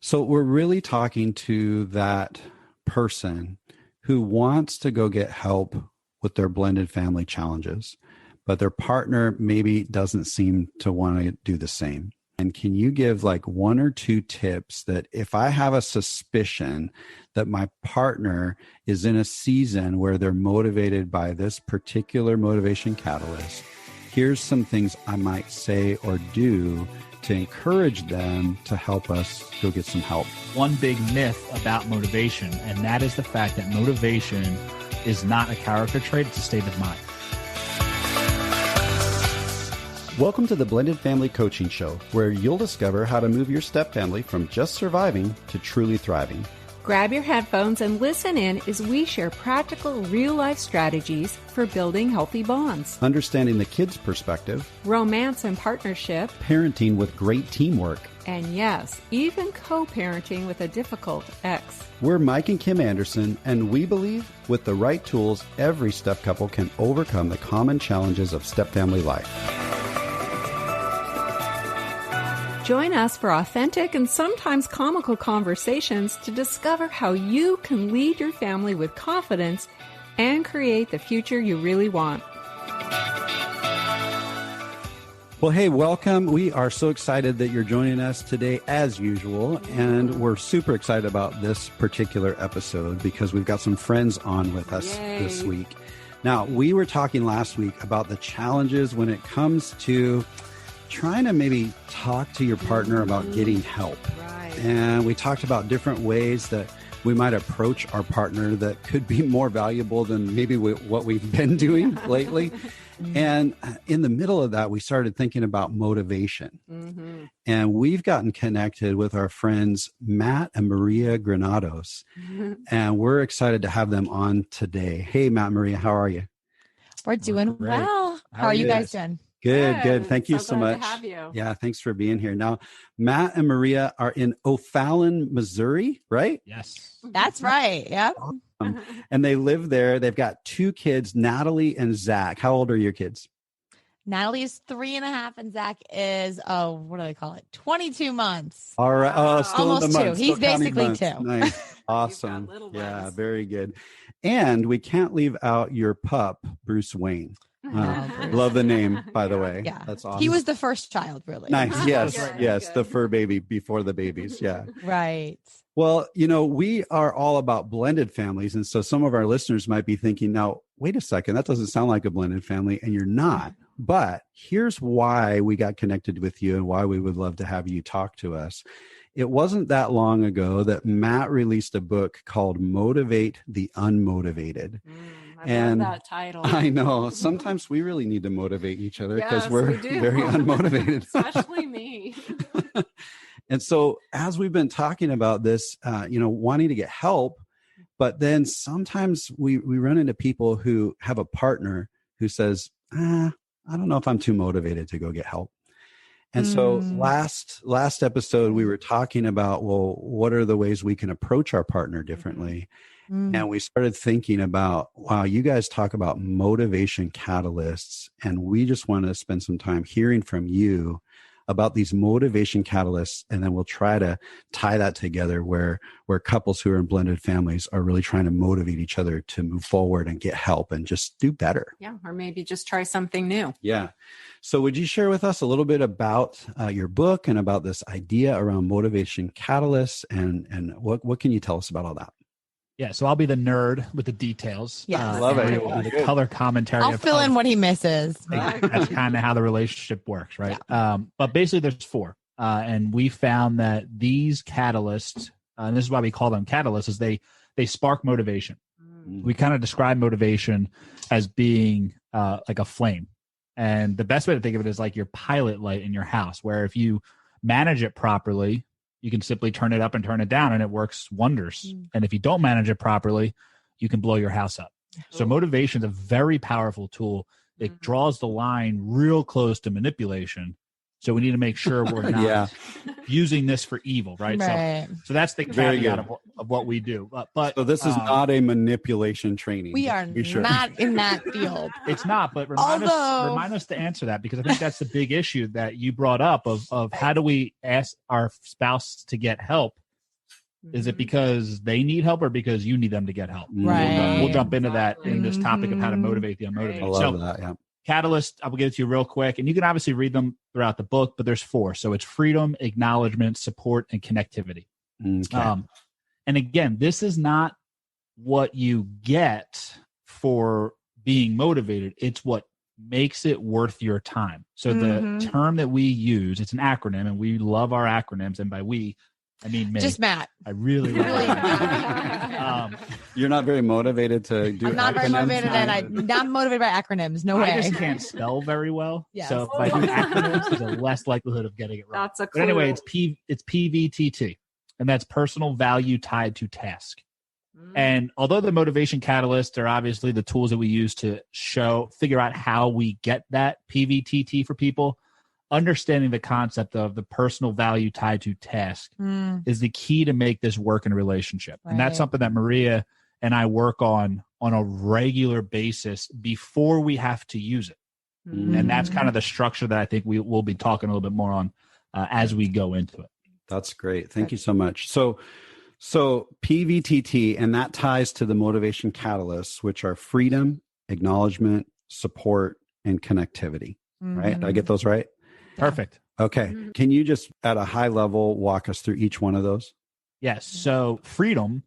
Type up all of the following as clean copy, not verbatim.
So we're really talking to that person who wants to go get help with their blended family challenges, but their partner maybe doesn't seem to want to do the same. And can you give like one or two tips that if I have a suspicion that my partner is in a season where they're motivated by this particular motivation catalyst, here's some things I might say or do to encourage them to help us go get some help. One big myth about motivation, and that is the fact that motivation is not a character trait, it's a state of mind. Welcome to the Blended Family Coaching Show, where you'll discover how to move your step family from just surviving to truly thriving. Grab your headphones and listen in as we share practical, real-life strategies for building healthy bonds, Understanding the kids' perspective, romance and partnership, parenting with great teamwork. and yes, even co-parenting with a difficult ex. We're Mike and Kim Anderson, and we believe with the right tools, every step couple can overcome the common challenges of step family life. Join us for authentic and sometimes comical conversations to discover how you can lead your family with confidence and create the future you really want. Well, hey, welcome. We are so excited that you're joining us today as usual, and we're super excited about this particular episode because we've got some friends on with us this week. Now, we were talking last week about the challenges when it comes to trying to maybe talk to your partner about getting help. Right. And we talked about different ways that we might approach our partner that could be more valuable than maybe what we've been doing lately. And in the middle of that, we started thinking about motivation. Mm-hmm. And we've gotten connected with our friends, Matt and Maria Granados. Mm-hmm. And we're excited to have them on today. Hey, Matt and Maria, how are you? We're doing Great. well. How are you guys doing? Good. Thank you so glad much. to have you. Yeah, thanks for being here. Now, Matt and Maria are in O'Fallon, Missouri, right? Yes. That's right. Yeah. And they live there. They've got two kids, Natalie and Zach. How old are your kids? Natalie is 3.5 and Zach is, what do they call it? 22 months. All right. Oh, still Almost in the months. two. He's Still counting basically months. 2. Nice. Awesome. little Yeah, ones. very good. And we can't leave out your pup, Bruce Wayne. Love the name, by the way. Yeah. That's awesome. He was the first child, really. nice. Yes. Good, Yes. good. The fur baby before the babies. Yeah. Right. Well, we are all about blended families. And so some of our listeners might be thinking, now, wait a second, that doesn't sound like a blended family. And you're not. But here's why we got connected with you and why we would love to have you talk to us. It wasn't that long ago that Matt released a book called Motivate the Unmotivated. I love that title. I know. Sometimes we really need to motivate each other because Yes, we're we do. very unmotivated. Especially me. And so as we've been talking about this, wanting to get help, but then sometimes we run into people who have a partner who says, I don't know if I'm too motivated to go get help. And so last episode, we were talking about, well, what are the ways we can approach our partner differently? And we started thinking about, wow, you guys talk about motivation catalysts, and we just want to spend some time hearing from you about these motivation catalysts, and then we'll try to tie that together where couples who are in blended families are really trying to motivate each other to move forward and get help and just do better. Yeah, or maybe just try something new. Yeah. So would you share with us a little bit about your book and about this idea around motivation catalysts, and what can you tell us about all that? Yeah, so I'll be the nerd with the details. Yes. Love it. The color commentary. I'll fill in what he misses. That's kind of how the relationship works, right? But basically there's 4. And we found that these catalysts, and this is why we call them catalysts, is they spark motivation. We kind of describe motivation as being like a flame. And the best way to think of it is like your pilot light in your house, where if you manage it properly, you can simply turn it up and turn it down and it works wonders. And if you don't manage it properly, you can blow your house up. So motivation is a very powerful tool. It draws the line real close to manipulation. So we need to make sure we're not using this for evil, right? So that's the caveat of what we do. But so this is not a manipulation training. We are not in that field. It's not, but remind us to answer that, because I think that's the big issue that you brought up of how do we ask our spouse to get help Is it because they need help or because you need them to get help? Right. We'll jump into that in this topic of how to motivate the unmotivated. I love that. Yeah. Catalyst, I will give it to you real quick. And you can obviously read them throughout the book, but there's 4. So it's freedom, acknowledgement, support, and connectivity. Okay. And again, this is not what you get for being motivated. It's what makes it worth your time. So the term that we use, it's an acronym, and we love our acronyms. And by we, I mean me. Just Matt. I really love You're not very motivated to do. I'm not very motivated, and I'm not motivated by acronyms. No way. I just can't spell very well. Yes. So if I do acronyms, there's a less likelihood of getting it wrong. That's a But clue. anyway, it's PVTT, and that's personal value tied to task. And although the motivation catalysts are obviously the tools that we use to figure out how we get that PVTT for people, understanding the concept of the personal value tied to task is the key to make this work in a relationship. Right. And that's something that Maria and I work on a regular basis before we have to use it. And that's kind of the structure that I think we will be talking a little bit more on as we go into it. That's great. Thank you so much. So PVTT, and that ties to the motivation catalysts, which are freedom, acknowledgement, support, and connectivity. Right? Did I get those right? Perfect. Okay. Can you just at a high level walk us through each one of those? Yes. So freedom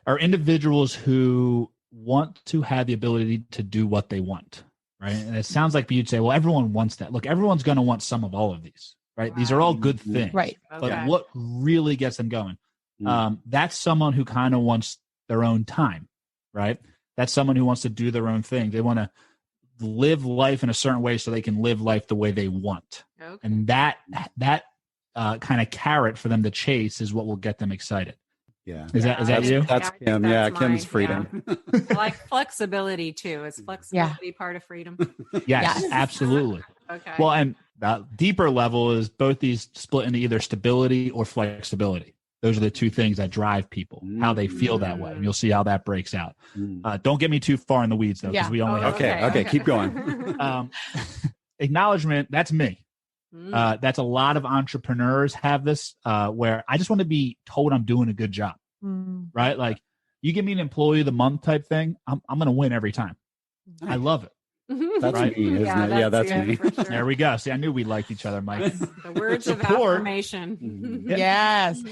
are individuals who want to have the ability to do what they want, right? And it sounds like you'd say, well, everyone wants that. Look, everyone's going to want some of all of these, right? These are all good things. Right. But what really gets them going? That's someone who kind of wants their own time, right? That's someone who wants to do their own thing. They want to live life in a certain way so they can live life the way they want. Okay. And that kind of carrot for them to chase is what will get them excited. Yeah. Is that you? That's Yeah, Kim. that's Yeah, mine, Kim's freedom. I like flexibility too. Is flexibility part of freedom? Yes, absolutely. Okay. Well, and the deeper level is both these split into either stability or flexibility. Those are the two things that drive people, how they feel that way. And you'll see how that breaks out. Don't get me too far in the weeds, though, because we only have... Okay, keep going. Acknowledgement, that's me. That's a lot of entrepreneurs have this, where I just want to be told I'm doing a good job, right? Like, you give me an employee of the month type thing, I'm going to win every time. I love it. That's Right? me, isn't it? Yeah, that's me. for sure. There we go. See, I knew we liked each other, Mike. The words of Support. affirmation. Yes.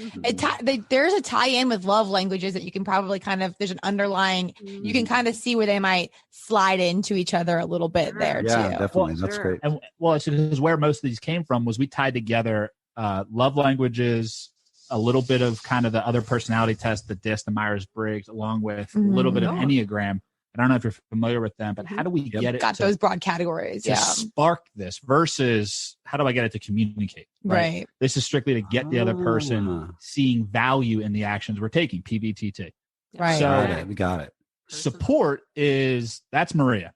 There's a tie-in with love languages that you can probably there's an underlying, you can kind of see where they might slide into each other a little bit there Yeah, too. definitely. That's Sure. great. And well, it's because where most of these came from was we tied together love languages, a little bit of kind of the other personality test, the DISC, the Myers-Briggs, along with a little bit of Enneagram. I don't know if you're familiar with them, but how do we get it Got those broad categories. to Yeah. spark this versus how do I get it to communicate? Right. This is strictly to get the other person seeing value in the actions we're taking, PVTT. Right. So We got it. support that's Maria.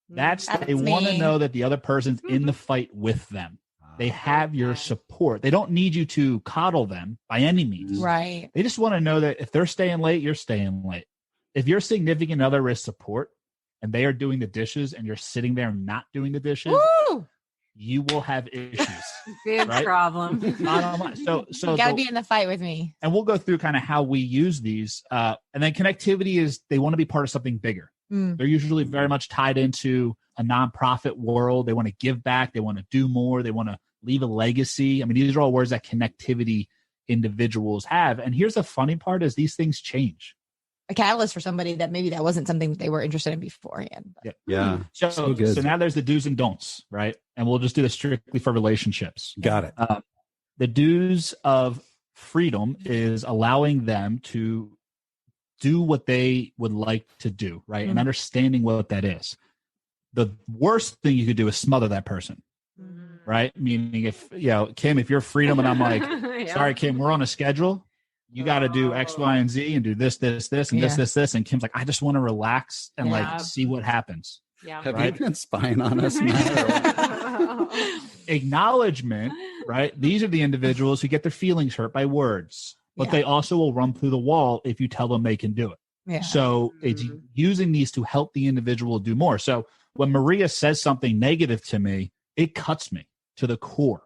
That's they want to me. know that the other person's in the fight with them. They have your support. They don't need you to coddle them by any means. Right. They just want to know that if they're staying late, you're staying late. If your significant other is support and they are doing the dishes and you're sitting there not doing the dishes, Woo! you will have issues. Big Right? problem. Bottom line. So You got to be in the fight with me. and we'll go through kind of how we use these. And then connectivity is they want to be part of something bigger. They're usually very much tied into a nonprofit world. They want to give back. They want to do more. They want to leave a legacy. I mean, these are all words that connectivity individuals have. And here's the funny part is these things change. A catalyst for somebody that maybe that wasn't something that they were interested in beforehand. But Yeah. So good. now there's the do's and don'ts, right? And we'll just do this strictly for relationships. Got it. The do's of freedom is allowing them to do what they would like to do, right? And understanding what that is. The worst thing you could do is smother that person, right? Meaning if, Kim, if you're freedom and I'm like, sorry, Kim, we're on a schedule. You got to do X, Y, and Z and do this, and this. And Kim's like, I just want to relax and see what happens. Yeah. Have Right? you been spying on us, Matt? Acknowledgement, right? These are the individuals who get their feelings hurt by words, but they also will run through the wall if you tell them they can do it. yeah. So it's using these to help the individual do more. So when Maria says something negative to me, it cuts me to the core,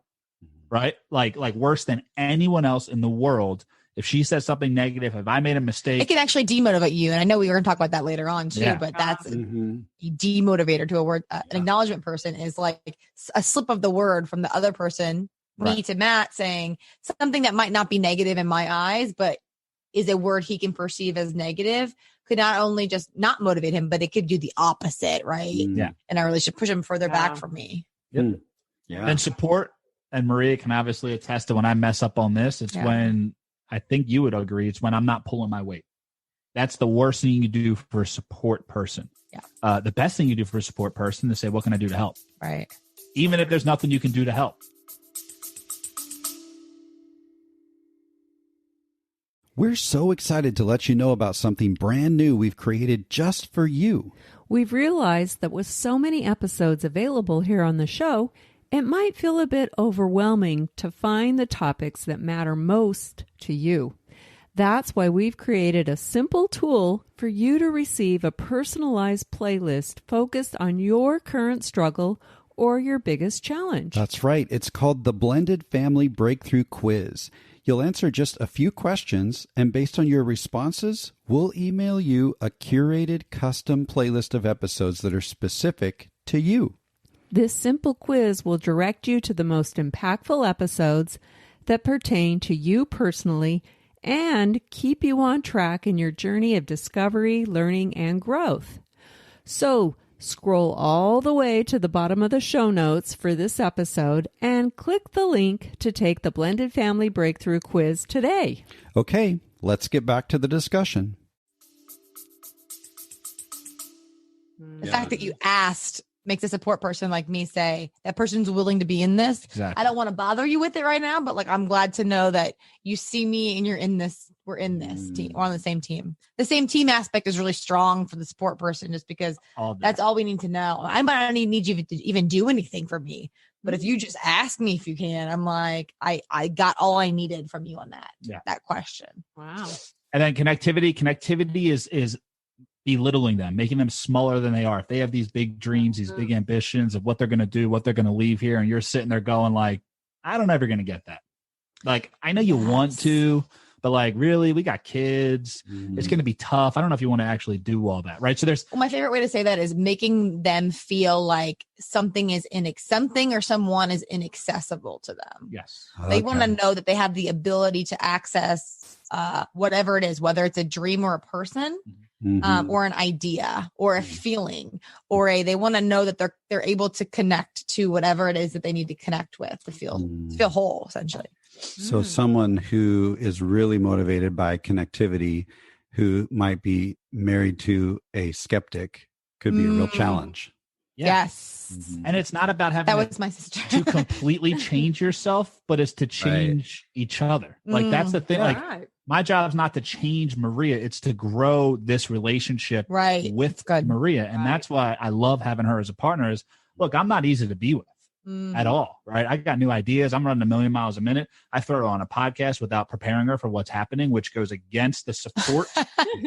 right? Like worse than anyone else in the world. If she says something negative, if I made a mistake, it can actually demotivate you. And I know we were going to talk about that later on too, but that's a demotivator to a word. An acknowledgement person is like a slip of the word from the other person, me to Matt, saying something that might not be negative in my eyes, but is a word he can perceive as negative, could not only just not motivate him, but it could do the opposite, right? Yeah. And our relationship, push him further back from me. Yep. Yeah. And support, and Maria can obviously attest to when I mess up on this, it's when, I think you would agree, it's when I'm not pulling my weight. That's the worst thing you do for a support person. Yeah. The best thing you do for a support person is say, what can I do to help? Right. Even if there's nothing you can do to help. We're so excited to let you know about something brand new we've created just for you. We've realized that with so many episodes available here on the show, it might feel a bit overwhelming to find the topics that matter most to you. That's why we've created a simple tool for you to receive a personalized playlist focused on your current struggle or your biggest challenge. That's right. It's called the Blended Family Breakthrough Quiz. You'll answer just a few questions, and based on your responses, we'll email you a curated custom playlist of episodes that are specific to you. This simple quiz will direct you to the most impactful episodes that pertain to you personally and keep you on track in your journey of discovery, learning, and growth. So, scroll all the way to the bottom of the show notes for this episode and click the link to take the Blended Family Breakthrough Quiz today. Okay, let's get back to the discussion. The fact that you asked makes a support person like me say, that person's willing to be in this. Exactly. I don't want to bother you with it right now, but like, I'm glad to know that you see me and you're in this. We're in this team. We're on the same team. The same team aspect is really strong for the support person, just because that's all we need to know. I might not need you to even do anything for me, but if you just ask me if you can, I'm like, I got all I needed from you on that question. Wow. And then connectivity is belittling them, making them smaller than they are. If they have these big dreams, these big ambitions of what they're going to do, what they're going to leave here, and you're sitting there going like, I don't ever going to get that. Like, I know you want to, but like, really, we got kids. It's going to be tough. I don't know if you want to actually do all that. Right. So my favorite way to say that is making them feel like something or someone is inaccessible to them. Yes. They want to know that they have the ability to access whatever it is, whether it's a dream or a person. Or an idea or a feeling or they want to know that they're able to connect to whatever it is that they need to connect with to feel whole, essentially. So someone who is really motivated by connectivity, who might be married to a skeptic, could be a real challenge. Yeah. Yes. And it's not about having that was my sister to completely change yourself, but it's to change each other. Like that's the thing. Like my job is not to change Maria. It's to grow this relationship with Maria. And that's why I love having her as a partner is, look, I'm not easy to be with at all. Right. I got new ideas. I'm running 1,000,000 miles a minute. I throw her on a podcast without preparing her for what's happening, which goes against the support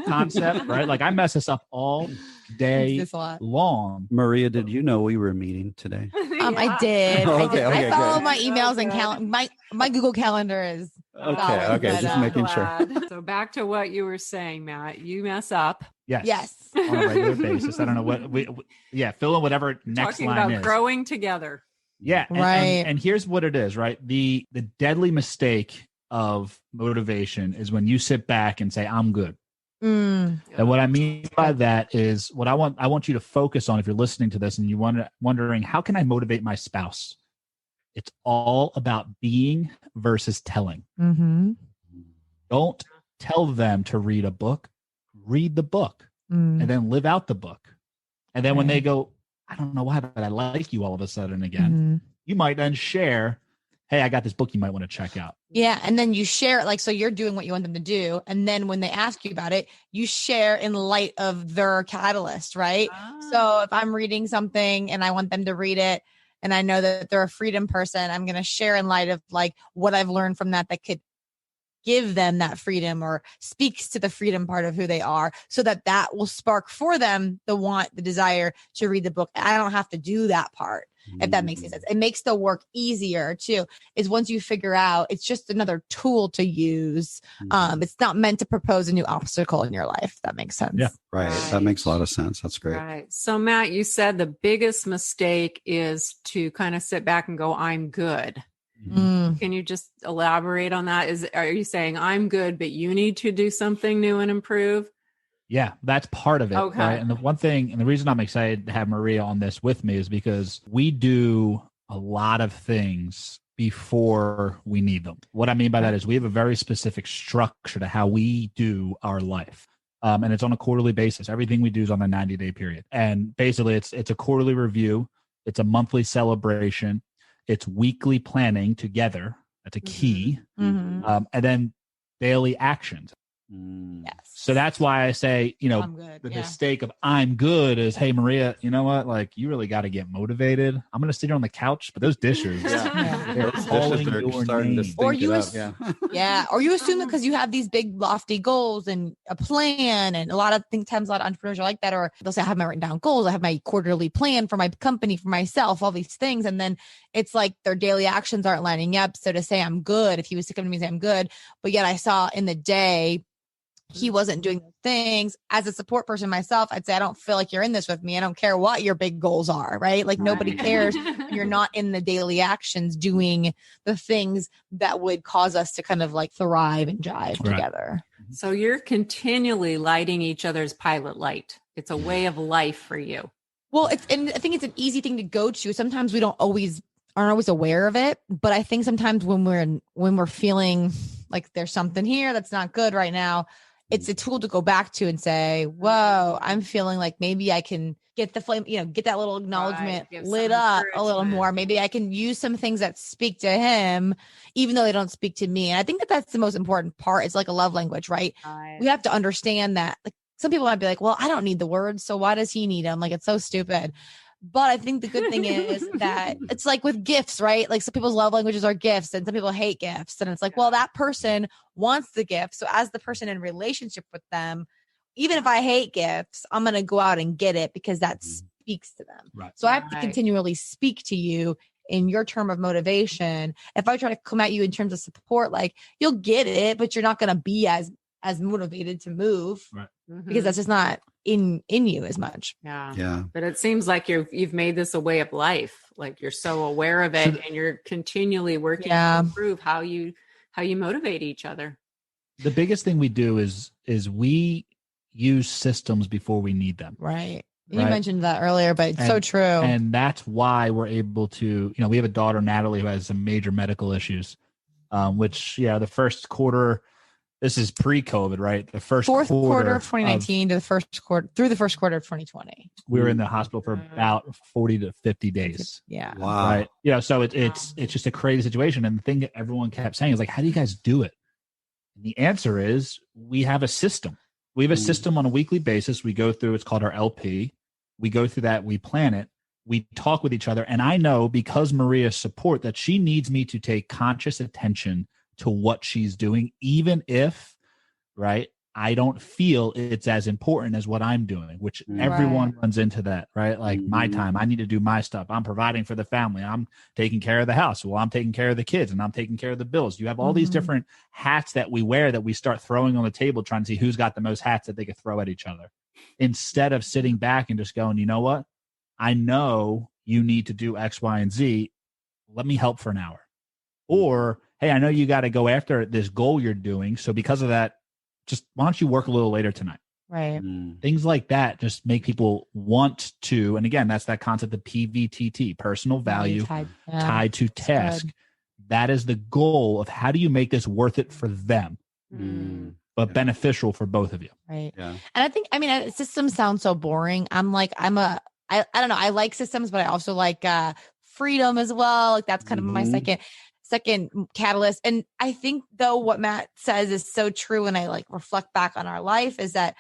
concept. Right. Like I mess this up all day long. Maria, did you know we were meeting today? I did. Okay, I follow my emails and my Google Calendar is okay. Just making sure. So back to what you were saying, Matt. You mess up. Yes. On a regular basis. I don't know what fill in whatever next Talking line about is. growing together. Yeah. And here's what it is, right? The deadly mistake of motivation is when you sit back and say, I'm good. And what I mean by that is what I want you to focus on if you're listening to this and you're wondering, how can I motivate my spouse? It's all about being versus telling. Don't tell them to read a book. Read the book and then live out the book. And then when they go, I don't know why, but I like you all of a sudden again, you might then share, hey, I got this book you might want to check out. Yeah. And then you share it, like, so you're doing what you want them to do. And then when they ask you about it, you share in light of their catalyst, right? So if I'm reading something and I want them to read it and I know that they're a freedom person, I'm going to share in light of like what I've learned from that could give them that freedom or speaks to the freedom part of who they are, so that will spark for them the want, the desire to read the book. I don't have to do that part. If that makes any sense. It makes the work easier too, is once you figure out it's just another tool to use. It's not meant to propose a new obstacle in your life. If that makes sense. Yeah. Right. That makes a lot of sense. That's great. Right. So Matt, you said the biggest mistake is to kind of sit back and go, I'm good. Can you just elaborate on that? Are you saying I'm good, but you need to do something new and improve? Yeah, that's part of it. Okay. Right? And the one thing, and the reason I'm excited to have Maria on this with me is because we do a lot of things before we need them. What I mean by that is we have a very specific structure to how we do our life. And it's on a quarterly basis. Everything we do is on a 90-day period. And basically it's a quarterly review. It's a monthly celebration. It's weekly planning together. That's a key. And then daily actions. Yes. So that's why I say, the mistake of I'm good is, hey, Maria, you know what? Like, you really got to get motivated. I'm going to sit here on the couch, but those dishes, they're calling your name. Or you, or you assume that because you have these big lofty goals and a plan, and a lot of entrepreneurs are like that, or they'll say, I have my written down goals. I have my quarterly plan for my company, for myself, all these things. And then it's like their daily actions aren't lining up. So to say I'm good, if he was to come to me and say I'm good, but yet I saw in the day, he wasn't doing those things. As a support person myself, I'd say, I don't feel like you're in this with me. I don't care what your big goals are, right? Like nobody cares. You're not in the daily actions doing the things that would cause us to kind of like thrive and jive together. So you're continually lighting each other's pilot light. It's a way of life for you. Well, and I think it's an easy thing to go to. Sometimes we aren't always aware of it, but I think sometimes when we're feeling like there's something here that's not good right now, it's a tool to go back to and say, whoa, I'm feeling like maybe I can get the flame, get that little acknowledgement lit up a little more. Maybe I can use some things that speak to him, even though they don't speak to me. And I think that that's the most important part. It's like a love language, right? We have to understand that. Like, some people might be like, well, I don't need the words, so why does he need them? Like, it's so stupid. But I think the good thing is that it's like with gifts, right? Like some people's love languages are gifts and some people hate gifts. And it's like, well, that person wants the gift. So as the person in relationship with them, even if I hate gifts, I'm going to go out and get it because that speaks to them. Right. So I have to continually speak to you in your term of motivation. If I try to come at you in terms of support, like you'll get it, but you're not going to be as motivated to move because that's just not in you as much. Yeah. But it seems like you've made this a way of life. Like you're so aware of it and you're continually working to improve how you motivate each other. The biggest thing we do is we use systems before we need them. Right. You mentioned that earlier, but it's so true. And that's why we're able to, we have a daughter, Natalie, who has some major medical issues, which, the first quarter, this is pre-COVID, right? The fourth quarter of 2019 to the first quarter, through the first quarter of 2020. We were in the hospital for about 40 to 50 days. Yeah. Wow. Right. So it's just a crazy situation. And the thing that everyone kept saying is like, how do you guys do it? And the answer is we have a system. We have a system on a weekly basis. We go through, it's called our LP. We go through that, we plan it, we talk with each other. And I know because Maria's support that she needs me to take conscious attention to what she's doing, even if, I don't feel it's as important as what I'm doing, which everyone runs into that, right? Like my time, I need to do my stuff. I'm providing for the family. I'm taking care of the house. Well, I'm taking care of the kids and I'm taking care of the bills. You have all these different hats that we wear that we start throwing on the table, trying to see who's got the most hats that they could throw at each other. Instead of sitting back and just going, you know what? I know you need to do X, Y, and Z. Let me help for an hour. Or, hey, I know you got to go after this goal you're doing. So because of that, just why don't you work a little later tonight? Right. Things like that just make people want to. And again, that's that concept of PVTT, personal value tied to task. That is the goal of how do you make this worth it for them, but beneficial for both of you. Right. Yeah. And I mean, systems sound so boring. I don't know. I like systems, but I also like freedom as well. Like that's kind of my second catalyst. And I think though what Matt says is so true. And I reflect back on our life is that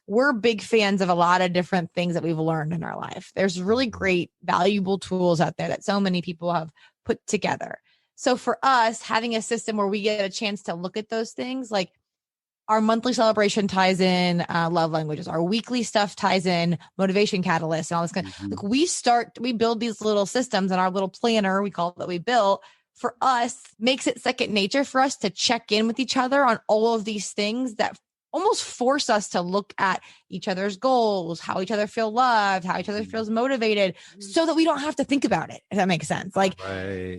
we're big fans of a lot of different things that we've learned in our life. There's really great, valuable tools out there that so many people have put together. So for us, having a system where we get a chance to look at those things, like our monthly celebration ties in love languages, our weekly stuff ties in motivation catalysts and all this kind of, like we build these little systems, and our little planner, we call it, that we built for us, makes it second nature for us to check in with each other on all of these things that almost force us to look at each other's goals, how each other feel loved, how each other feels motivated, so that we don't have to think about it, if that makes sense. Like,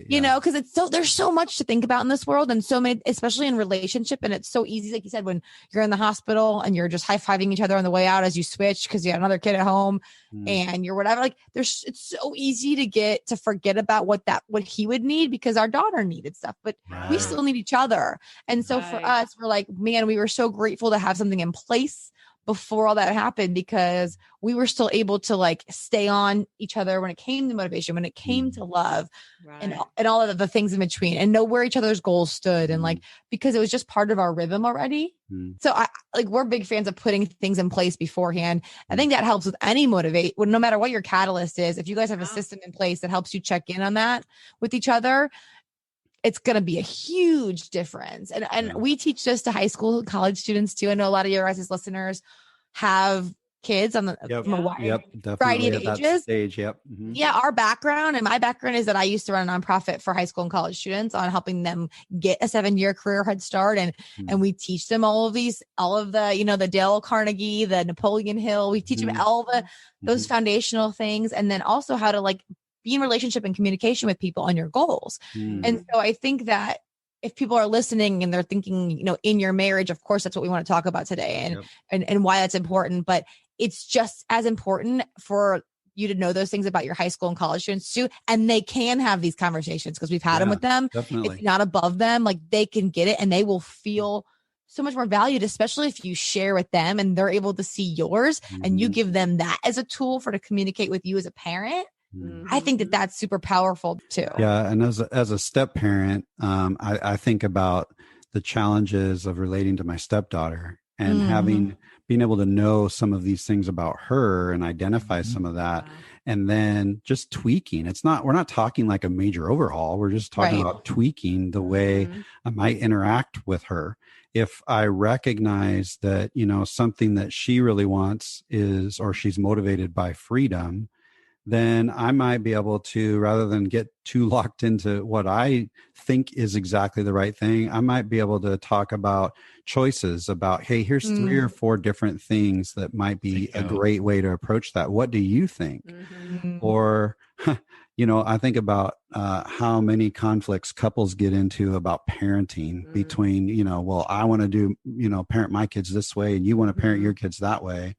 you know, because there's so much to think about in this world, and so many, especially in relationship. And it's so easy, like you said, when you're in the hospital and you're just high-fiving each other on the way out as you switch because you have another kid at home and you're whatever, like it's so easy to forget about what he would need, because our daughter needed stuff, but we still need each other. And so for us, we're like, man, we were so grateful to have something in place before all that happened, because we were still able to like stay on each other when it came to motivation, when it came to love, and all of the things in between, and know where each other's goals stood. And like, because it was just part of our rhythm already. So we're big fans of putting things in place beforehand. I think that helps with any no matter what your catalyst is. If you guys have a system in place that helps you check in on that with each other, it's going to be a huge difference. And we teach this to high school, college students too. I know a lot of your guys' listeners have kids on from a wide variety of ages. Stage, Yeah, our background, and my background is that I used to run a nonprofit for high school and college students on helping them get a 7-year career head start. And we teach them all of the, you know, the Dale Carnegie, the Napoleon Hill. We teach them all those foundational things. And then also how to like be in relationship and communication with people on your goals. And so I think that if people are listening and they're thinking, you know, in your marriage, of course, that's what we want to talk about today, and why that's important. But it's just as important for you to know those things about your high school and college students too. And they can have these conversations because we've had them with them. Definitely. It's not above them. Like, they can get it and they will feel so much more valued, especially if you share with them and they're able to see yours and you give them that as a tool to communicate with you as a parent. I think that that's super powerful too. Yeah. And as a step parent, I think about the challenges of relating to my stepdaughter and being able to know some of these things about her and identify some of that, and then just tweaking. We're not talking like a major overhaul. We're just talking about tweaking the way I might interact with her. If I recognize that, you know, something that she really wants is, or she's motivated by freedom, then I might be able to, rather than get too locked into what I think is exactly the right thing, I might be able to talk about choices about, hey, here's 3 or 4 different things that might be a great way to approach that. What do you think? Or, you know, I think about how many conflicts couples get into about parenting between, you know, well, I want to parent my kids this way and you want to parent your kids that way.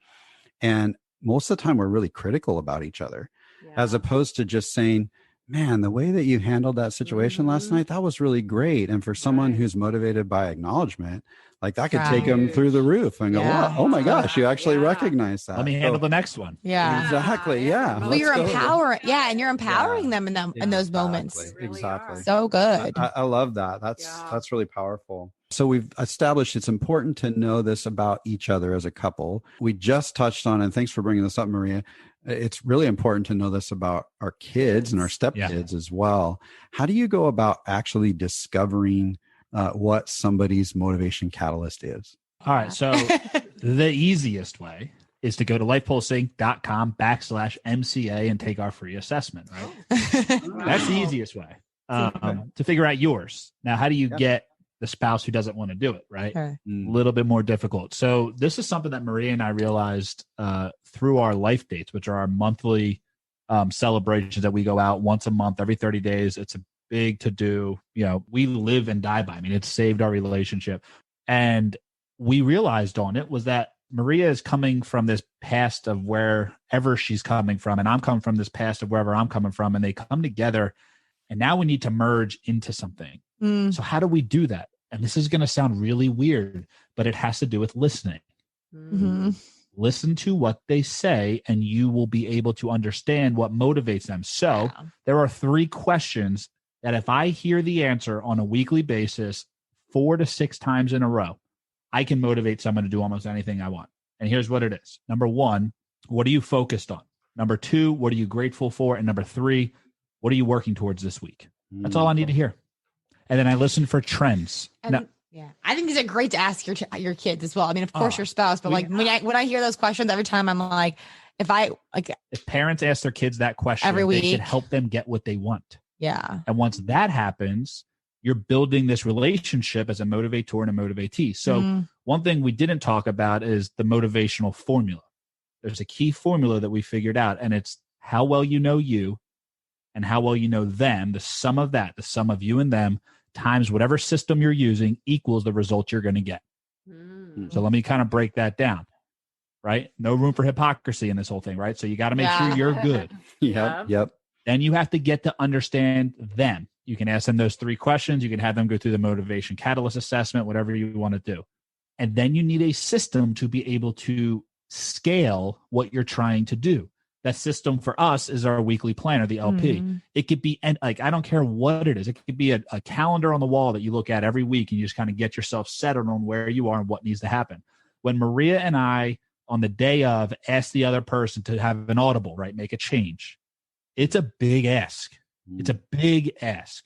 And most of the time we're really critical about each other, as opposed to just saying, man, the way that you handled that situation last night, that was really great. And for someone who's motivated by acknowledgement, like that could take them through the roof and go, wow, oh my gosh, you actually recognize that. Let me handle the next one. Yeah, exactly. Yeah. Well, you're empowering. Yeah. And you're empowering them in those moments. Exactly. So good. I love that. That's really powerful. So we've established it's important to know this about each other as a couple. We just touched on, and thanks for bringing this up, Maria, it's really important to know this about our kids and our stepkids as well. How do you go about actually discovering what somebody's motivation catalyst is? All right. So the easiest way is to go to lifepulsing.com/MCA and take our free assessment, right? That's the easiest way to figure out yours. Now, how do you get the spouse who doesn't want to do it, right? A little bit more difficult. So this is something that Maria and I realized through our life dates, which are our monthly celebrations that we go out once a month, every 30 days. It's a big to do. You know, we live and die by. I mean, it's saved our relationship. And we realized on it was that Maria is coming from this past of wherever she's coming from, and I'm coming from this past of wherever I'm coming from, and they come together, and now we need to merge into something. So how do we do that? And this is going to sound really weird, but it has to do with listening. Listen to what they say, and you will be able to understand what motivates them. So there are 3 questions that if I hear the answer on a weekly basis, 4 to 6 times in a row, I can motivate someone to do almost anything I want. And here's what it is. Number 1, what are you focused on? Number 2, what are you grateful for? And number 3, what are you working towards this week? That's all I need to hear. And then I listen for trends. And yeah, I think these are great to ask your kids as well. I mean, of course, your spouse, but like when I hear those questions every time, I'm like, if parents ask their kids that question every week, they can help them get what they want. Yeah. And once that happens, you're building this relationship as a motivator and a motivatee. So one thing we didn't talk about is the motivational formula. There's a key formula that we figured out, and it's how well you know you and how well you know them. The sum of that, the sum of you and them, times whatever system you're using equals the result you're going to get. So let me kind of break that down, right? No room for hypocrisy in this whole thing, right? So you got to make sure you're good. Yep. Then you have to get to understand them. You can ask them those 3 questions. You can have them go through the motivation catalyst assessment, whatever you want to do. And then you need a system to be able to scale what you're trying to do. That system for us is our weekly planner, the LP. It could be, and like, I don't care what it is. It could be a calendar on the wall that you look at every week and you just kind of get yourself settled on where you are and what needs to happen. When Maria and I, on the day of, ask the other person to have an audible, right? Make a change. It's a big ask. It's a big ask.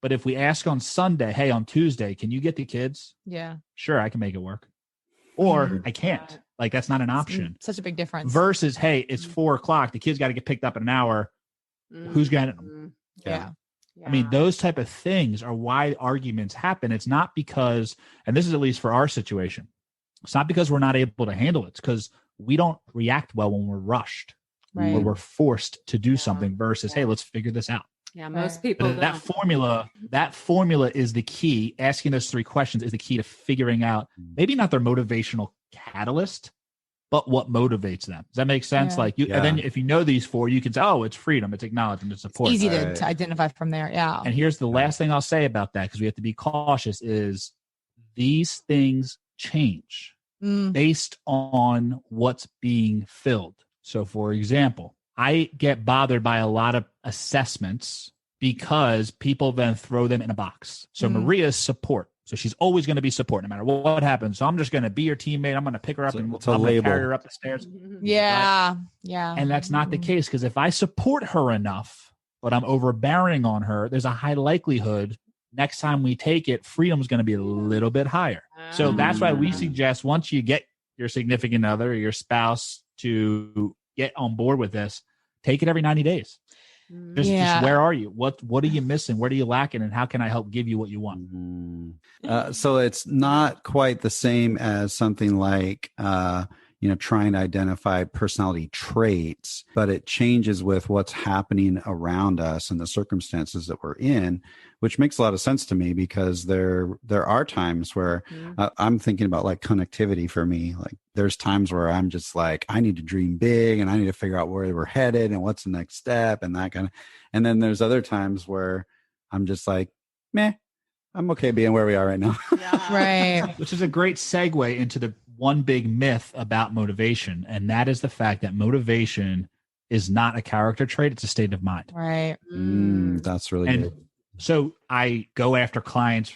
But if we ask on Sunday, hey, on Tuesday, can you get the kids? Yeah. Sure, I can make it work. Or I can't. Like, that's not an option. Such a big difference. Versus, hey, it's 4:00. The kids got to get picked up in an hour. Who's getting them? Yeah. I mean, those type of things are why arguments happen. It's not because, and this is at least for our situation, it's not because we're not able to handle it. It's because we don't react well when we're rushed or we're forced to do something versus, hey, let's figure this out. Yeah, most people that formula is the key. Asking those 3 questions is the key to figuring out maybe not their motivational catalyst, but what motivates them. Does that make sense? Like you, and then if you know these 4, you can say, oh, it's freedom, it's acknowledgement, it's support. It's easy to identify from there. Yeah. And here's the last thing I'll say about that, because we have to be cautious, is these things change based on what's being filled. So for example, I get bothered by a lot of assessments because people then throw them in a box. So Maria's support. So she's always going to be support no matter what happens. So I'm just going to be your teammate. I'm going to pick her up and I'm going to carry her up the stairs. Yeah. Right? Yeah. And that's not the case, because if I support her enough, but I'm overbearing on her, there's a high likelihood next time we take it, freedom is going to be a little bit higher. So that's why we suggest, once you get your significant other or your spouse to get on board with this, take it every 90 days. Just where are you? What are you missing? What are you lacking? And how can I help give you what you want? So it's not quite the same as something like, trying to identify personality traits, but it changes with what's happening around us and the circumstances that we're in, which makes a lot of sense to me, because there are times where I'm thinking about like connectivity for me. Like there's times where I'm just like, I need to dream big and I need to figure out where we're headed and what's the next step and that kind of, and then there's other times where I'm just like, meh, I'm okay being where we are right now. Right. Which is a great segue into the one big myth about motivation. And that is the fact that motivation is not a character trait. It's a state of mind. Right. That's really good. So I go after clients.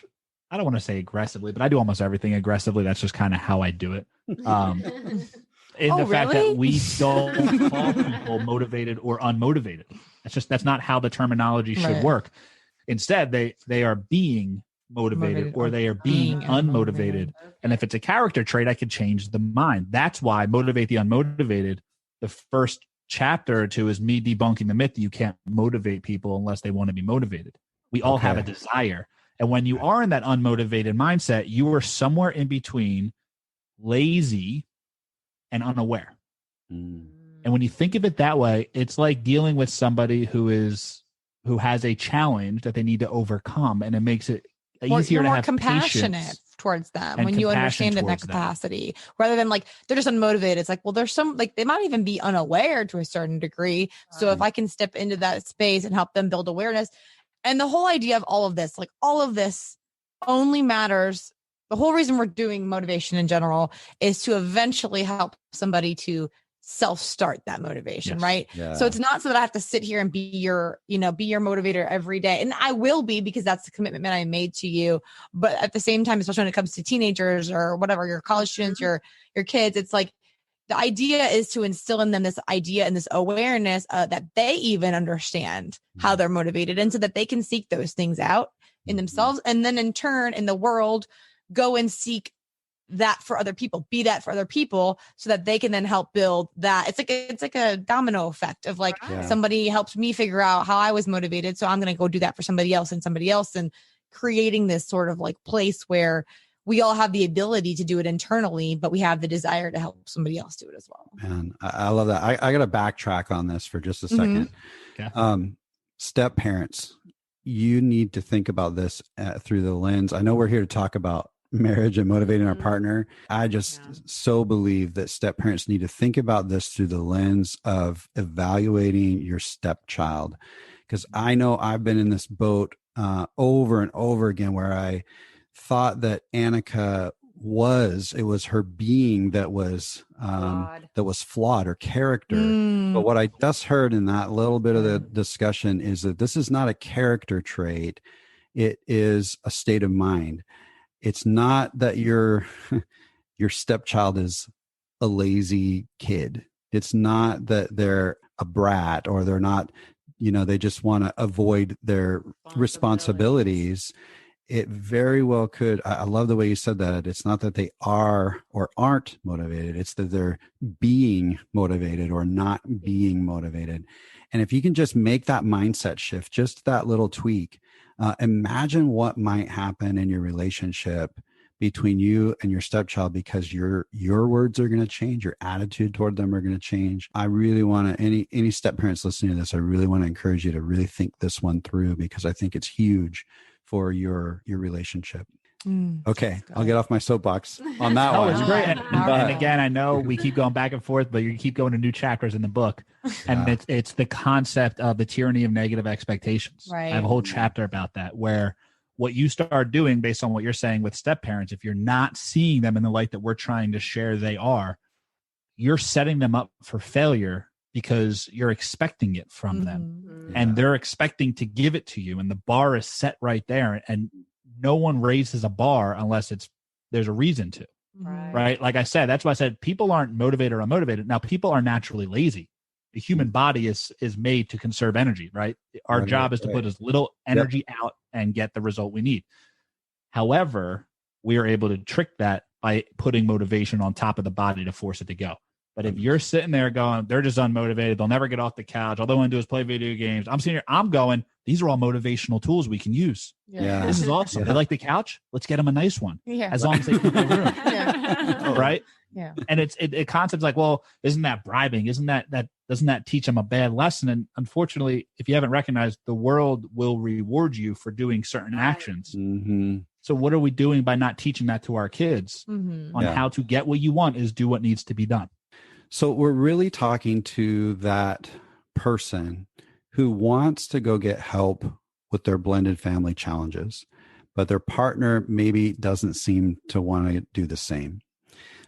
I don't want to say aggressively, but I do almost everything aggressively. That's just kind of how I do it. Fact that we don't call people motivated or unmotivated. That's not how the terminology should work. Instead, they are being motivated or they are being unmotivated. And if it's a character trait, I could change the mind. That's why Motivate the Unmotivated, the first chapter or 2 is me debunking the myth that you can't motivate people unless they want to be motivated. We all have a desire. And when you are in that unmotivated mindset, you are somewhere in between lazy and unaware. And when you think of it that way, it's like dealing with somebody who has a challenge that they need to overcome, and it makes it easier to have compassionate towards them when you understand in that capacity, rather than like they're just unmotivated. It's like, well, there's some, like, they might even be unaware to a certain degree. So if I can step into that space and help them build awareness, and the whole idea of all of this only matters. The whole reason we're doing motivation in general is to eventually help somebody to self-start that motivation, right? Yeah. So it's not so that I have to sit here and be your motivator every day. And I will be, because that's the commitment I made to you. But at the same time, especially when it comes to teenagers or whatever, your college students, your kids, it's like the idea is to instill in them this idea and this awareness that they even understand how they're motivated, and so that they can seek those things out in themselves. And then in turn, in the world, go and seek that for other people, be that for other people so that they can then help build that. It's like a domino effect of like somebody helped me figure out how I was motivated. So I'm going to go do that for somebody else, and creating this sort of like place where we all have the ability to do it internally, but we have the desire to help somebody else do it as well. And I love that. I got to backtrack on this for just a second. Okay. Step parents, you need to think about this through the lens. I know we're here to talk about marriage and motivating our partner. I just so believe that step parents need to think about this through the lens of evaluating your stepchild. Because I know I've been in this boat over and over again where I thought that Annika it was her being that was flawed, or character. But what I just heard in that little bit of the discussion is that this is not a character trait. It is a state of mind. It's not that your stepchild is a lazy kid. It's not that they're a brat, or they're not, they just want to avoid their responsibilities. It very well could. I love the way you said that. It's not that they are or aren't motivated. It's that they're being motivated or not being motivated. And if you can just make that mindset shift, just that little tweak, imagine what might happen in your relationship between you and your stepchild, because your words are going to change, your attitude toward them are going to change. I really want to, any step parents listening to this, I really want to encourage you to really think this one through, because I think it's huge for your relationship. Okay, I'll get off my soapbox on that one. It's great. And again, I know we keep going back and forth, but you keep going to new chapters in the book. And it's the concept of the tyranny of negative expectations. Right. I have a whole chapter about that, where what you start doing based on what you're saying with step parents, if you're not seeing them in the light that we're trying to share they are, you're setting them up for failure because you're expecting it from them. And they're expecting to give it to you. And the bar is set right there. And no one raises a bar unless there's a reason to, right? Like I said, that's why I said people aren't motivated or unmotivated. Now, people are naturally lazy. The human body is made to conserve energy, right? Our job is to put as little energy out and get the result we need. However, we are able to trick that by putting motivation on top of the body to force it to go. But if you're sitting there going, they're just unmotivated, they'll never get off the couch, all they want to do is play video games. I'm sitting here, I'm going, these are all motivational tools we can use. Yeah. This is awesome. They like the couch? Let's get them a nice one. Yeah. As long as they keep the room. Right? Yeah. And it concepts like, well, isn't that bribing? Doesn't that teach them a bad lesson? And unfortunately, if you haven't recognized, the world will reward you for doing certain actions. Mm-hmm. So what are we doing by not teaching that to our kids on how to get what you want is do what needs to be done? So we're really talking to that person who wants to go get help with their blended family challenges, but their partner maybe doesn't seem to want to do the same.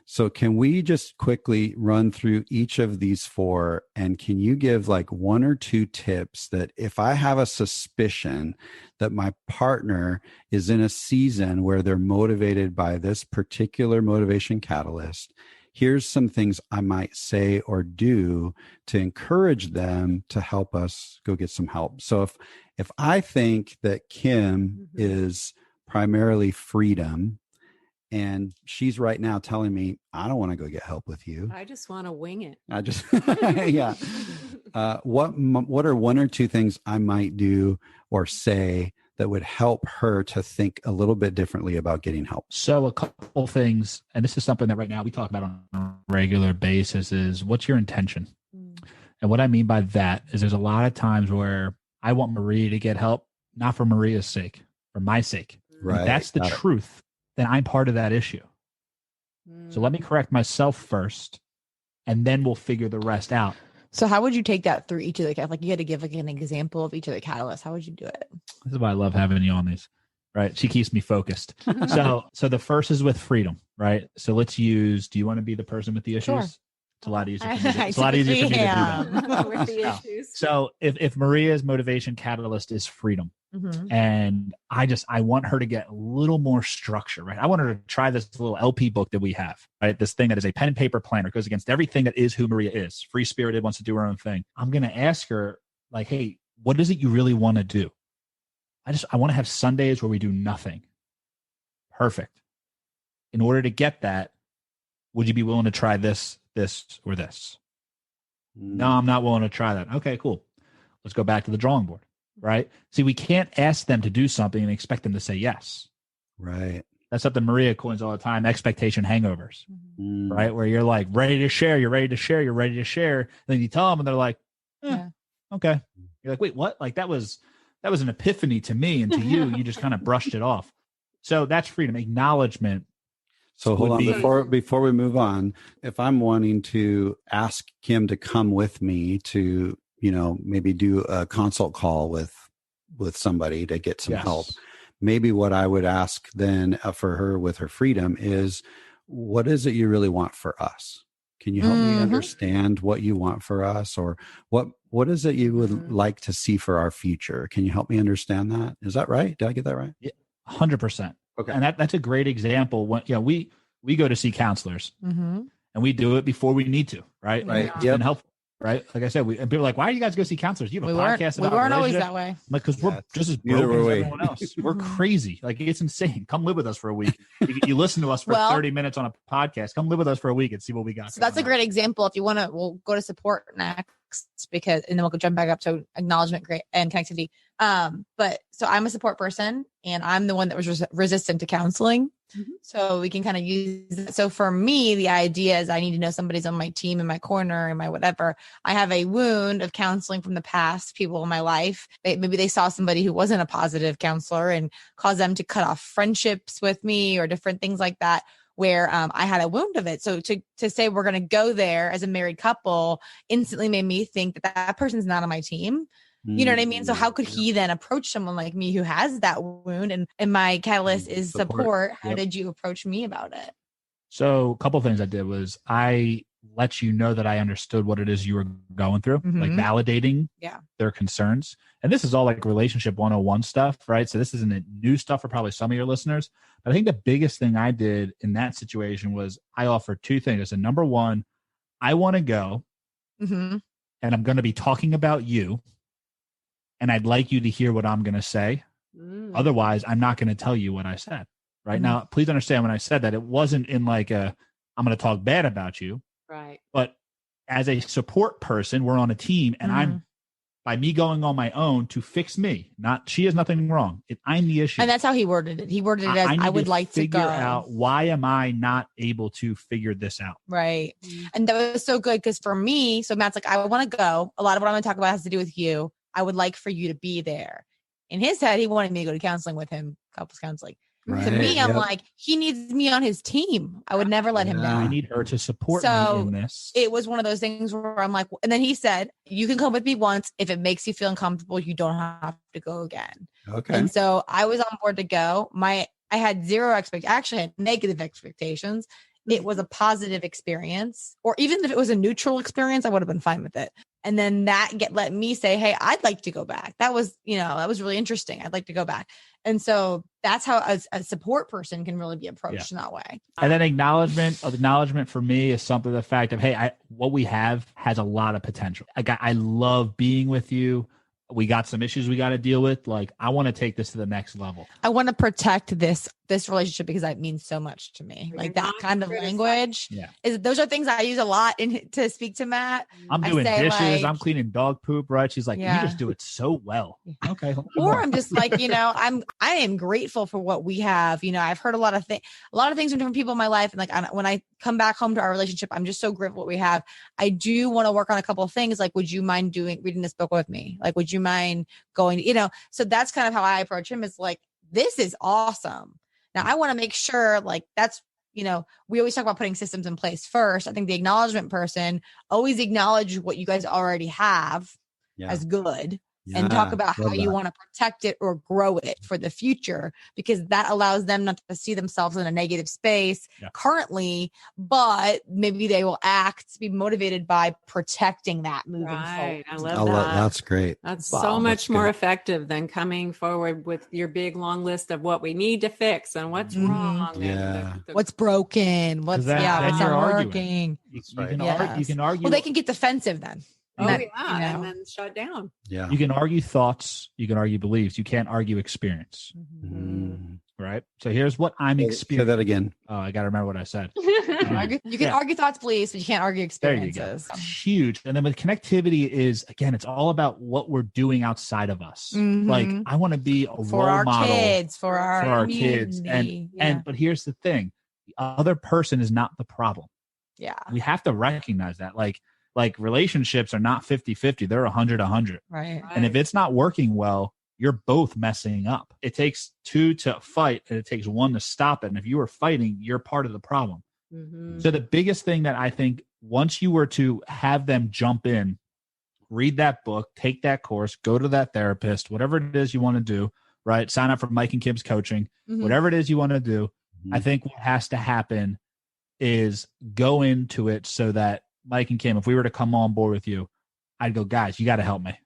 So can we just quickly run through each of these four, and can you give like one or two tips that if I have a suspicion that my partner is in a season where they're motivated by this particular motivation catalyst, here's some things I might say or do to encourage them to help us go get some help. So if I think that Kim is primarily freedom, and she's right now telling me, I don't want to go get help with you. I just want to wing it. What are one or two things I might do or say that would help her to think a little bit differently about getting help? So a couple things, and this is something that right now we talk about on a regular basis, is what's your intention? And what I mean by that is there's a lot of times where I want Maria to get help, not for Maria's sake, for my sake. Right. If that's the truth, then I'm part of that issue. So let me correct myself first, and then we'll figure the rest out. So how would you take that through each of the, like you had to give like an example of each of the catalysts. How would you do it? This is why I love having you on these, right? She keeps me focused. So the first is with freedom, right? So let's use, do you want to be the person with the issues? Sure. It's a lot easier. It's a lot easier for me to do that. With the issues. So if Maria's motivation catalyst is freedom, and I want her to get a little more structure, right? I want her to try this little LP book that we have, right? This thing that is a pen and paper planner, goes against everything that is who Maria is. Free spirited, wants to do her own thing. I'm going to ask her like, hey, what is it you really want to do? I want to have Sundays where we do nothing. Perfect. In order to get that, would you be willing to try this, or this? No, I'm not willing to try that. Okay, cool. Let's go back to the drawing board, right? See, we can't ask them to do something and expect them to say yes. Right. That's something Maria coins all the time, expectation hangovers, right? Where you're like ready to share, you're ready to share, you're ready to share. And then you tell them and they're like, okay. You're like, wait, what? Like that was an epiphany to me, and to you just kind of brushed it off. So that's freedom. Acknowledgement. So hold on, before we move on, if I'm wanting to ask Kim to come with me to, maybe do a consult call with somebody to get some help, maybe what I would ask then for her with her freedom is, what is it you really want for us? Can you help me understand what you want for us, or what is it you would like to see for our future? Can you help me understand that? Is that right? Did I get that right? Yeah, 100%. Okay. And that's a great example. When we go to see counselors, and we do it before we need to, right? Right. It's been helpful, right? Like I said, and people are like, why do you guys go see counselors? You have a podcast about we weren't always that way. I'm like, because we're just as broken as everyone else. We're crazy. Like, it's insane. Come live with us for a week. You listen to us for 30 minutes on a podcast. Come live with us for a week and see what we got. So that's a great example. If you want to, we'll go to support next, and then we'll jump back up to acknowledgement and connectivity. But so I'm a support person, and I'm the one that was resistant to counseling. So we can kind of use it. So for me, the idea is I need to know somebody's on my team, in my corner, in my whatever. I have a wound of counseling from the past, people in my life. Maybe they saw somebody who wasn't a positive counselor and caused them to cut off friendships with me or different things like that, where I had a wound of it. So to say we're going to go there as a married couple instantly made me think that person's not on my team. You know what I mean? So how could he then approach someone like me who has that wound? And my catalyst is support. How did you approach me about it? So a couple of things I did was I let you know that I understood what it is you were going through, like validating their concerns. And this is all like relationship 101 stuff, right? So this isn't new stuff for probably some of your listeners. But I think the biggest thing I did in that situation was I offered two things. I said, number one, I want to go and I'm going to be talking about you. And I'd like you to hear what I'm going to say. Otherwise, I'm not going to tell you what I said. Right now, please understand when I said that, it wasn't in like I'm going to talk bad about you. Right. But as a support person, we're on a team, and I'm, by me going on my own to fix me, not she has nothing wrong. I'm the issue. And that's how he worded it. He worded it as I would like to go out. Why am I not able to figure this out? Right. And that was so good because for me, so Matt's like, I want to go. A lot of what I'm going to talk about has to do with you. I would like for you to be there. In his head, he wanted me to go to counseling with him, couples counseling. Right. To me, I'm like, he needs me on his team. I would never let him down. I need her to support me in this. It was one of those things where I'm like, and then he said, you can come with me once. If it makes you feel uncomfortable, you don't have to go again. Okay. And so I was on board to go. I had zero expectations. Actually, I had negative expectations. It was a positive experience, or even if it was a neutral experience, I would have been fine with it. And then that let me say, hey, I'd like to go back. That was, that was really interesting. I'd like to go back. And so that's how a support person can really be approached in that way. And then acknowledgement for me is something, the fact of, hey, what we have has a lot of potential. I love being with you. We got some issues we got to deal with. Like, I want to take this to the next level. I want to protect this relationship because that means so much to me. Like that kind of language. Those are things I use a lot to speak to Matt. I'm doing dishes. I'm cleaning dog poop. Right? She's like, you just do it so well. Okay. Or I'm just like, I am grateful for what we have. I've heard a lot of things from different people in my life, and like when I come back home to our relationship, I'm just so grateful what we have. I do want to work on a couple of things. Like, would you mind reading this book with me? Like, would you mind going? So that's kind of how I approach him. Is like, this is awesome. Now I want to make sure, like, that's, we always talk about putting systems in place first. I think the acknowledgement person always acknowledge what you guys already have as good. And talk about how you want to protect it or grow it for the future, because that allows them not to see themselves in a negative space currently, but maybe they will be motivated by protecting that moving forward. I love that. That's great. That's so much more effective than coming forward with your big long list of what we need to fix and what's wrong. And what's broken. What's not working. You can argue. Well, they can get defensive then. Oh, That, yeah. And then shut down. Yeah. You can argue thoughts. You can argue beliefs. You can't argue experience. Mm. Right. So here's what I'm Say experiencing. that again. Oh, I got to remember what I said. You can argue thoughts, beliefs, but you can't argue experiences. There you go. It's huge. And then with connectivity is, again, it's all about what we're doing outside of us. Mhm. Like, I want to be a For role our model kids, for our kids. community. But here's the thing. The other person is not the problem. Yeah. We have to recognize that. Like relationships are not 50-50. They're 100-100. Right. And if it's not working well, you're both messing up. It takes two to fight and it takes one to stop it. And if you are fighting, you're part of the problem. Mm-hmm. So the biggest thing that I think, once you were to have them jump in, read that book, take that course, go to that therapist, whatever it is you want to do, right? Sign up for Mike and Kim's coaching, whatever it is you want to do. I think what has to happen is go into it so that Mike and Kim, if we were to come on board with you, I'd go, guys, you got to help me.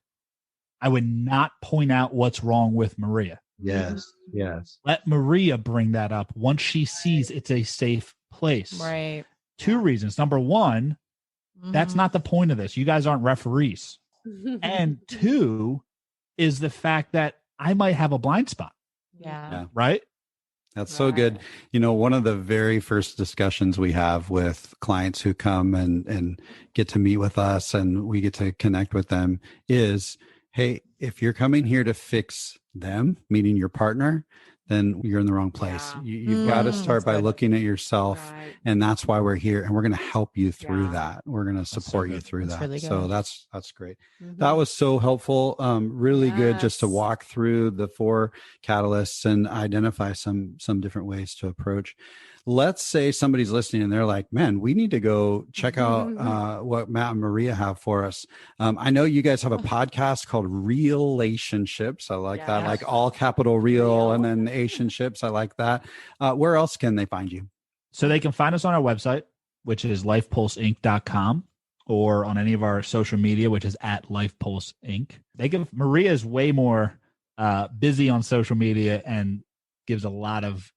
I would not point out what's wrong with Maria. Yes. Yes. Let Maria bring that up once she sees it's a safe place. Right. 2 reasons. Number 1, that's not the point of this. You guys aren't referees. And 2 is the fact that I might have a blind spot. Yeah. Right? That's so good. You know, one of the very first discussions we have with clients who come and get to meet with us and we get to connect with them is, hey, if you're coming here to fix them, meaning your partner, then you're in the wrong place. Yeah. You've got to start by looking at yourself. Right. And that's why we're here. And we're going to help you through that. We're going to support so you through That's that. really So good. that's great. That was so helpful. Really good just to Yes. walk through the 4 catalysts and identify some different ways to approach. Let's say somebody's listening and they're like, man, we need to go check out what Matt and Maria have for us. I know you guys have a podcast called Relationships. I like that, like all capital real and then Asianships. I like that. Where else can they find you? So they can find us on our website, which is lifepulseinc.com, or on any of our social media, which is at lifepulseinc. Maria is way more busy on social media and gives a lot of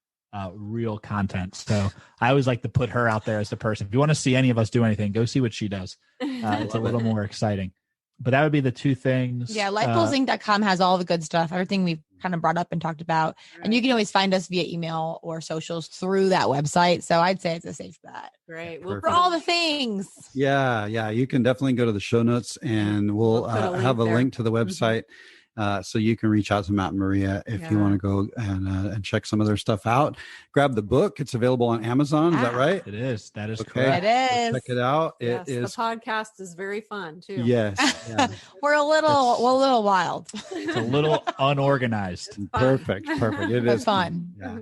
real content. So I always like to put her out there as the person. If you want to see any of us do anything, go see what she does. It's a little more exciting. But that would be the 2 things. Yeah, lifepulseinc.com has all the good stuff, everything we've kind of brought up and talked about. Right. And you can always find us via email or socials through that website. So I'd say it's a safe bet. Great. For all the things. Yeah. You can definitely go to the show notes and we'll have a link to the website. So you can reach out to Matt and Maria if you want to go and check some of their stuff out. Grab the book. It's available on Amazon. Is that right? It is. That is okay. correct. It is. So check it out. Yes, It is. The podcast is very fun too. Yes. Yeah. We're a little wild. It's a little unorganized. Perfect. It is fun. Yeah.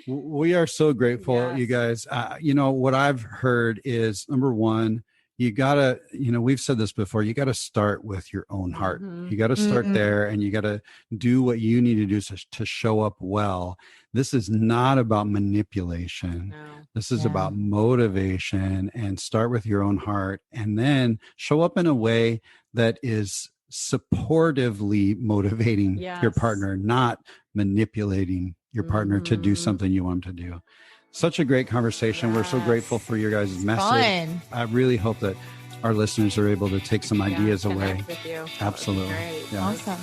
We are so grateful, you guys. You know, what I've heard is, number 1, you gotta, we've said this before, you gotta start with your own heart. You gotta start there and you gotta do what you need to do to show up well. This is not about manipulation. No. This is about motivation, and start with your own heart and then show up in a way that is supportively motivating your partner, not manipulating your partner to do something you want them to do. Such a great conversation. We're so grateful for your guys' message. Fun. I really hope that our listeners are able to take some ideas away. With you. Absolutely. Yeah. Awesome.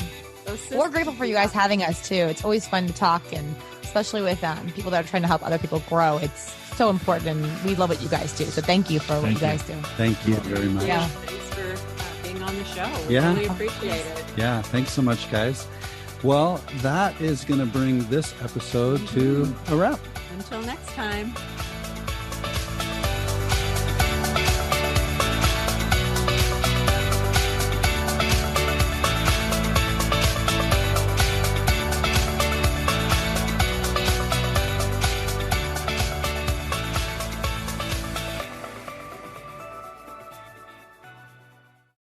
We're grateful for you guys having us too. It's always fun to talk, and especially with people that are trying to help other people grow. It's so important, and we love what you guys do. So thank you for what you guys do. Thank you very much. Yeah. Thanks for being on the show. We Yeah. really appreciate it. Yeah. Thanks so much, guys. Well, that is going to bring this episode to a wrap. Until next time.